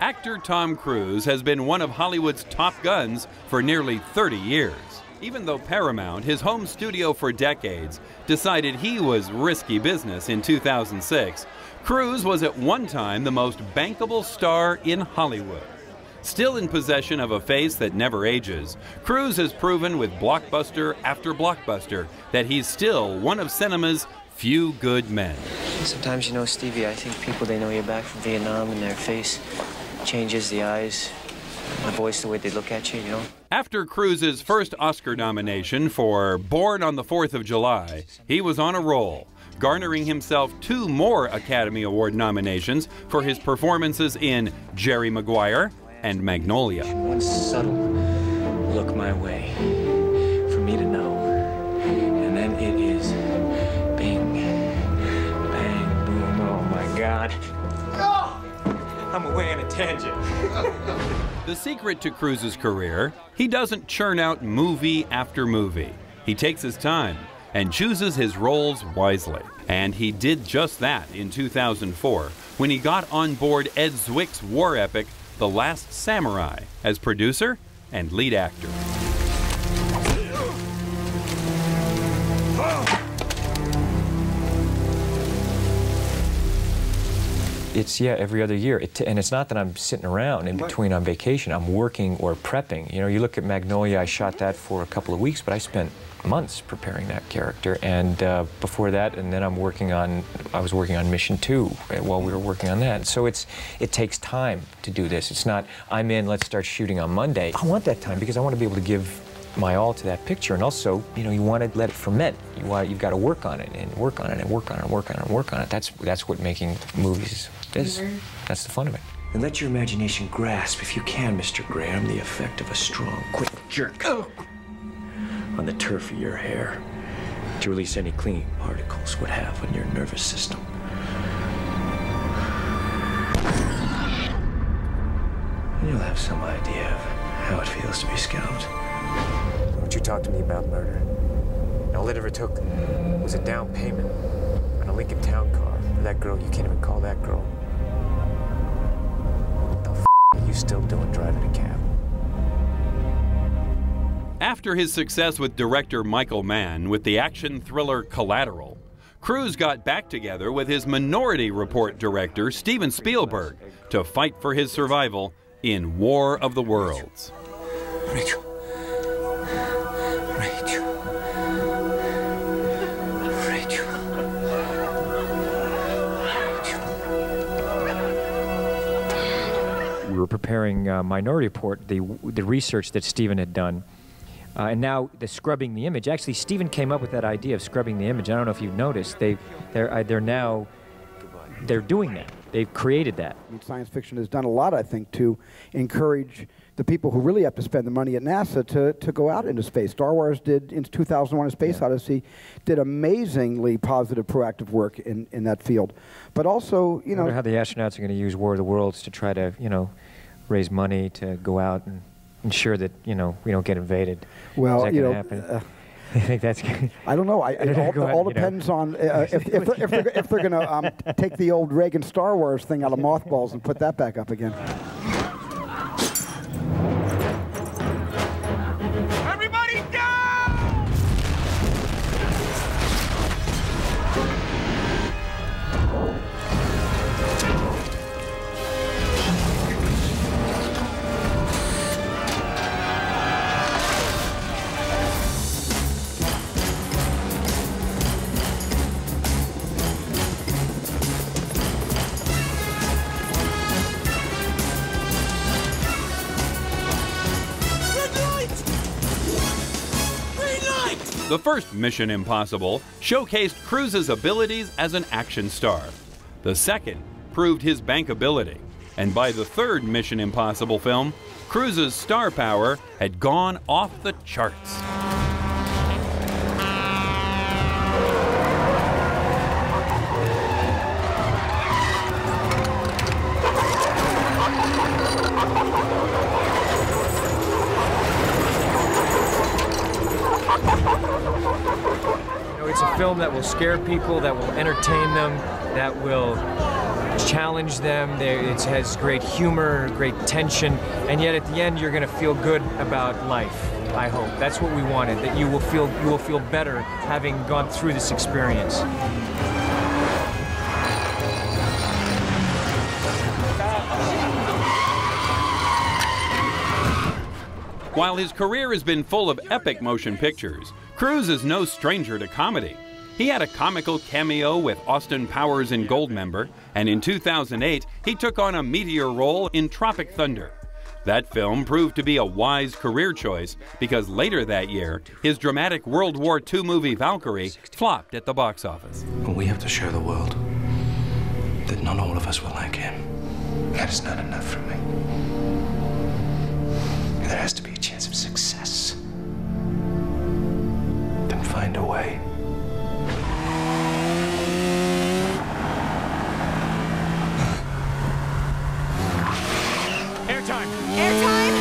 Actor Tom Cruise has been one of Hollywood's top guns for nearly 30 years. Even though Paramount, his home studio for decades, decided he was risky business in 2006, Cruise was at one time the most bankable star in Hollywood. Still in possession of a face that never ages, Cruise has proven with blockbuster after blockbuster that he's still one of cinema's few good men. Sometimes, you know, Stevie, I think people, they know you're back from Vietnam and their face changes, the eyes, the voice, the way they look at you, you know? After Cruise's first Oscar nomination for Born on the 4th of July, he was on a roll, garnering himself 2 more Academy Award nominations for his performances in Jerry Maguire and Magnolia. One subtle look my way for me to know, and then it is bing, bang, boom, oh my God. I'm away on a tangent. The secret to Cruise's career, he doesn't churn out movie after movie. He takes his time and chooses his roles wisely. And he did just that in 2004 when he got on board Ed Zwick's war epic, The Last Samurai, as producer and lead actor. It's, yeah, every other year. And it's not that I'm sitting around in between on vacation. I'm working or prepping. You know, you look at Magnolia, I shot that for a couple of weeks, but I spent months preparing that character. And before that, and then I was working on Mission 2 while we were working on that. So it takes time to do this. It's not, I'm in, let's start shooting on Monday. I want that time because I want to be able to give my all to that picture, and also, you know, you want to let it ferment. You've got to work on it and work on it and work on it and work on it and work on it. That's what making movies is. That's the fun of it. And let your imagination grasp, if you can, Mr. Graham, the effect of a strong, quick jerk on the turf of your hair to release any clean particles would have on your nervous system. And you'll have some idea of how it feels to be scalped. Don't you talk to me about murder. All it ever took was a down payment on a Lincoln Town car for that girl. You can't even call that girl. What the f are you still doing driving a cab? After his success with director Michael Mann with the action thriller Collateral, Cruise got back together with his Minority Report director Steven Spielberg to fight for his survival in War of the Worlds. Rachel. We were preparing Minority Report, the research that Steven had done, and now the scrubbing the image. Actually, Steven came up with that idea of scrubbing the image. I don't know if you've noticed. They're doing that. They've created that. I mean, science fiction has done a lot, I think, to encourage the people who really have to spend the money at NASA to go out into space. Star Wars did, in 2001: A Space Odyssey, did amazingly positive, proactive work in that field. But also, you know, I wonder how the astronauts are going to use War of the Worlds to try to, you know, raise money to go out and ensure that, you know, we don't get invaded. Well, is that going to happen? I think that's good. I don't know. It all depends on if they're going to take the old Reagan Star Wars thing out of mothballs and put that back up again. Everybody down! The first Mission Impossible showcased Cruise's abilities as an action star. The second proved his bankability. And by the third Mission Impossible film, Cruise's star power had gone off the charts. It's a film that will scare people, that will entertain them, that will challenge them. It has great humor, great tension, and yet at the end you're going to feel good about life. I hope that's what we wanted. That you will feel better having gone through this experience. While his career has been full of epic motion pictures, Cruise is no stranger to comedy. He had a comical cameo with Austin Powers in Goldmember, and in 2008, he took on a meteor role in Tropic Thunder. That film proved to be a wise career choice because later that year, his dramatic World War II movie Valkyrie flopped at the box office. We have to show the world that not all of us were like him. That is not enough for me. There has to be a chance of success. Then find a way. Airtime! Airtime!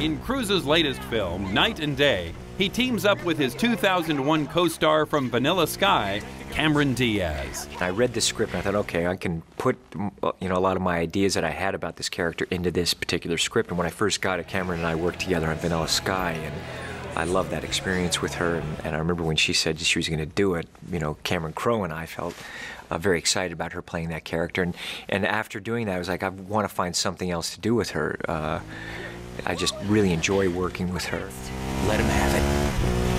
In Cruise's latest film, Night and Day, he teams up with his 2001 co-star from Vanilla Sky, Cameron Diaz. I read the script and I thought, okay, I can put a lot of my ideas that I had about this character into this particular script. And when I first got it, Cameron and I worked together on Vanilla Sky, and I loved that experience with her. And I remember when she said she was going to do it, Cameron Crowe and I felt very excited about her playing that character. And after doing that, I was like, I want to find something else to do with her. I just really enjoy working with her. Let him have it.